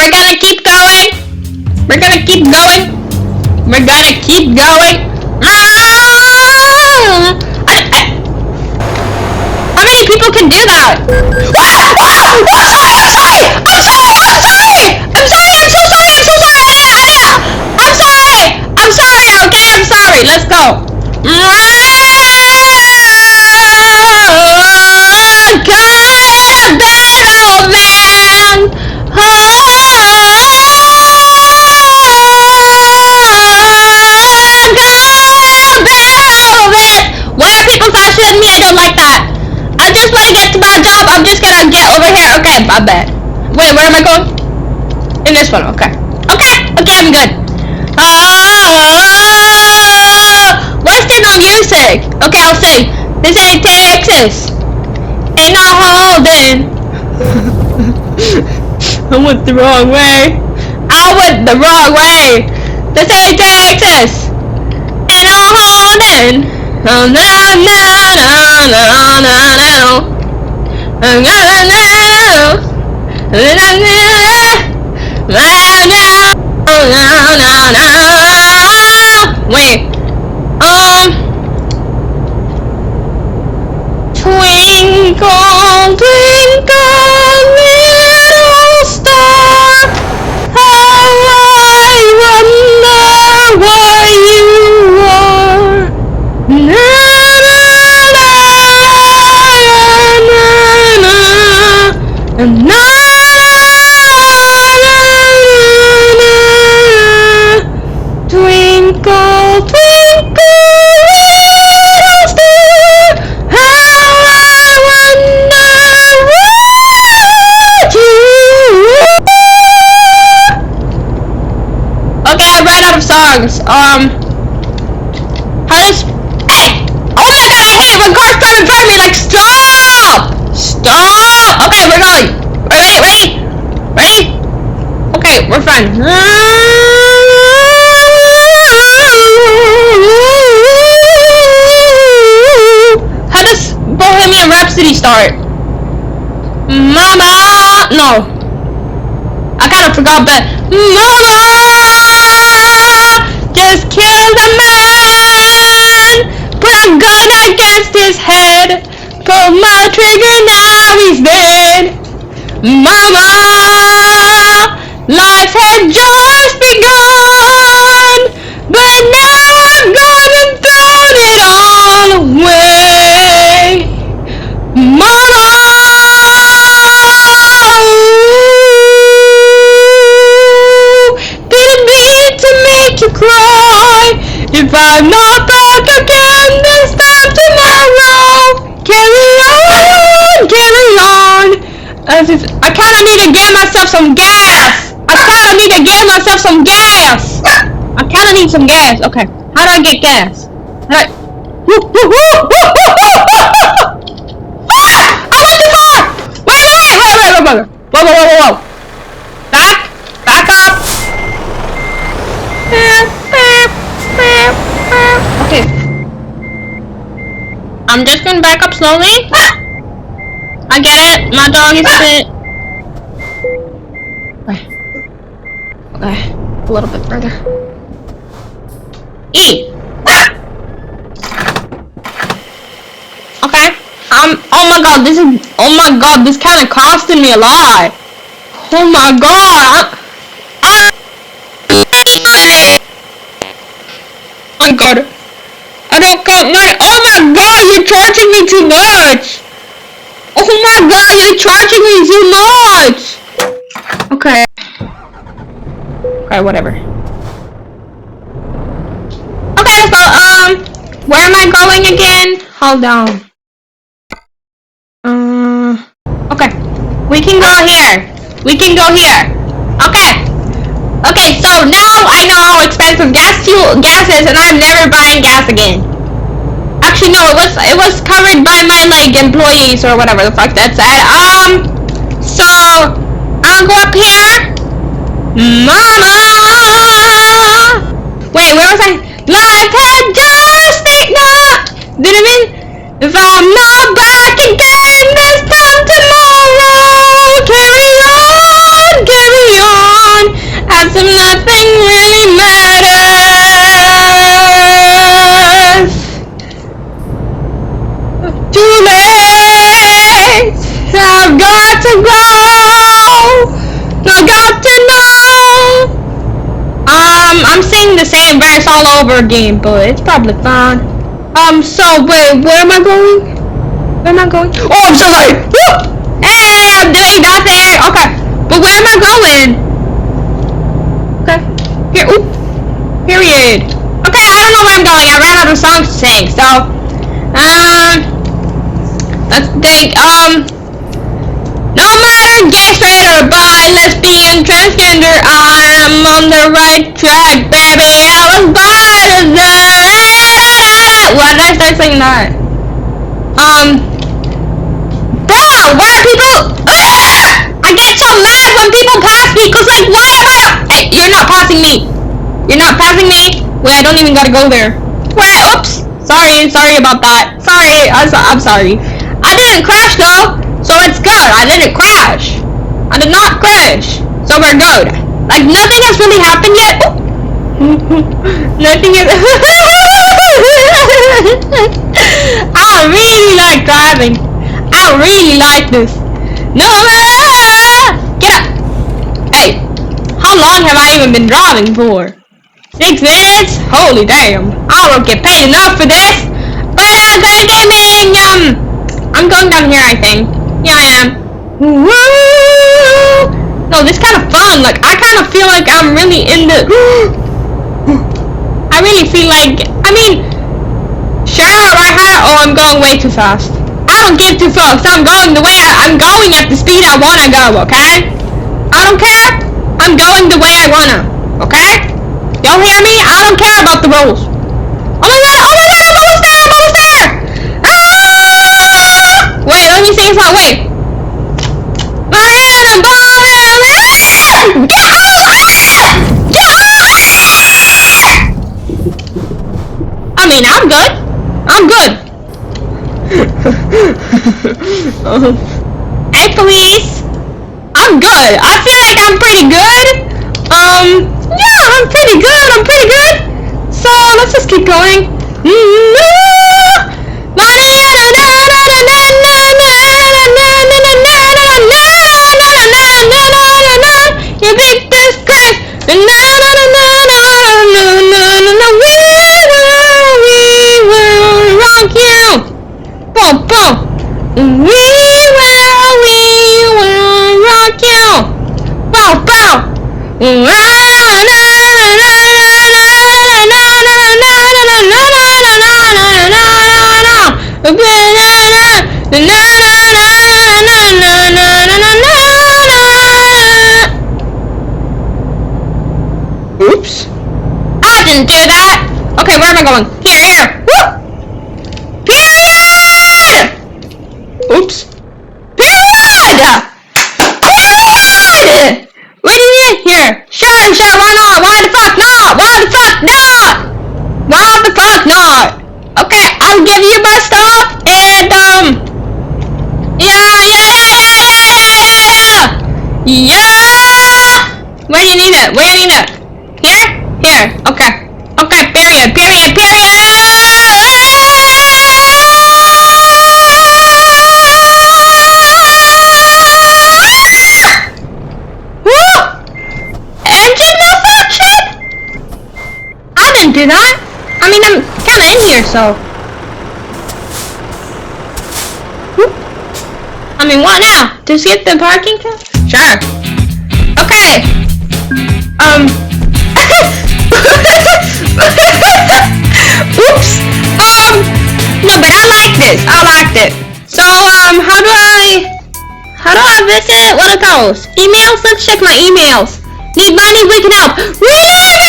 we're gonna keep going. We're gonna keep going. We're gonna keep going. How many people can do that? I'm sorry. Okay, I'm sorry. Let's go. Me, I don't like that. I just want to get to my job. I'm just gonna get over here. Okay, my bad. Wait, where am I going? In this one. Okay, I'm good. Where's the no music? Okay, I'll sing. This ain't Texas. Ain't no holding. I went the wrong way. This ain't Texas. Ain't no holding. No, no, no, no, no, no, wait. Twinkle, twinkle, little star, how I wonder why you are. Twinkle, twinkle, little star, how I wonder what you are. Okay, I ran out of songs. How does... Hey! Oh my god, I hate when cars drive in front of me, like, stop! Stop! Okay, we're going. Ready? Okay, we're fine. How does Bohemian Rhapsody start? Mama! No. I kind of forgot, but... Mama! Just killed a man! Put a gun against his head! Pull my trigger, now he's dead! Mama! Life had just begun! But now I'm gonna throw it all away! Mama! Did it mean to make you cry? If I'm not back again this time tomorrow, carry on! I kinda need to get myself some gas! I kinda need some gas! Okay, how do I get gas? I went too far! Wait! Whoa! Back up! Okay. I'm just gonna back up slowly. I get it. My dog is fit. Okay. A little bit further. E. Okay. Oh my god, this kind of costing me a lot. Oh my god. Oh my god. I don't got money. Oh my god, you're charging me too much. Oh my god, you're charging me too much! Okay. Okay, whatever. Okay, let's go. Where am I going again? Hold on. Okay. We can go here. Okay, so now I know how expensive gas is, and I'm never buying gas again. Actually, no, it was covered by my, like, employees or whatever the fuck that said. So, I'll go up here. Mama! Wait, where was I? Life had just begun. Didn't mean if I'm not back again this time tomorrow. Carry on. the same verse all over again, but it's probably fine. So wait, where am I going? Where am I going? Oh, I'm so sorry. Woo! Hey, I'm doing nothing. Okay, but where am I going? Okay, here. Oop. Period. Okay, I don't know where I'm going. I ran out of songs to sing, so let's think. No matter gay, straight, or bi, lesbian, transgender, I am on the right track, baby. I was born as why did I start singing that? Bro, why are people? I get so mad when people pass me, cause like, why am I? Hey, you're not passing me. You're not passing me. Wait, I don't even gotta go there. Wait, oops. Sorry about that. Sorry, I'm sorry. I didn't crash though. So it's good. I didn't crash. I did not crash. So we're good. Like nothing has really happened yet. Nothing is. I really like driving. I really like this. No. Get up. Hey, how long have I even been driving for? 6 minutes? Holy damn. I don't get paid enough for this. But girlgaming. I'm going down here, I think. Yeah, I am. Woo! No, this kind of fun. Like, I kind of feel like I'm really in the... I really feel like... I mean... Sure, oh, I'm going way too fast. I don't give two fucks. I'm going the way I'm going at the speed I want to go, okay? I don't care. I'm going the way I want to, okay? Y'all hear me? I don't care about the rules. Oh my god, I'm almost there! Ah! Wait, let me sing a song, wait. My head and bottom. I mean, I'm good. Hey, police. I'm good. I feel like I'm pretty good. Yeah, I'm pretty good. So, let's just keep going. You big disgrace. We will rock you. Boom, boom. We will rock you. Bow, bow. Oops. I didn't do that. Okay, where am I going? Here. Woo! Period! Oops. Period! What do you mean here? Sure, why not? Why the fuck not? Okay, I'll give you my stuff and yeah. Where do you need it? Here. Okay, period. Woo! Engine malfunction? I didn't do that. I mean, I'm kind of in here, so. Whoop. I mean, what now? To skip the parking car? Sure. Okay. Oops. No, but I liked it. So, how do I visit? What are those? Emails? Let's check my emails. Need money, we can help. Really?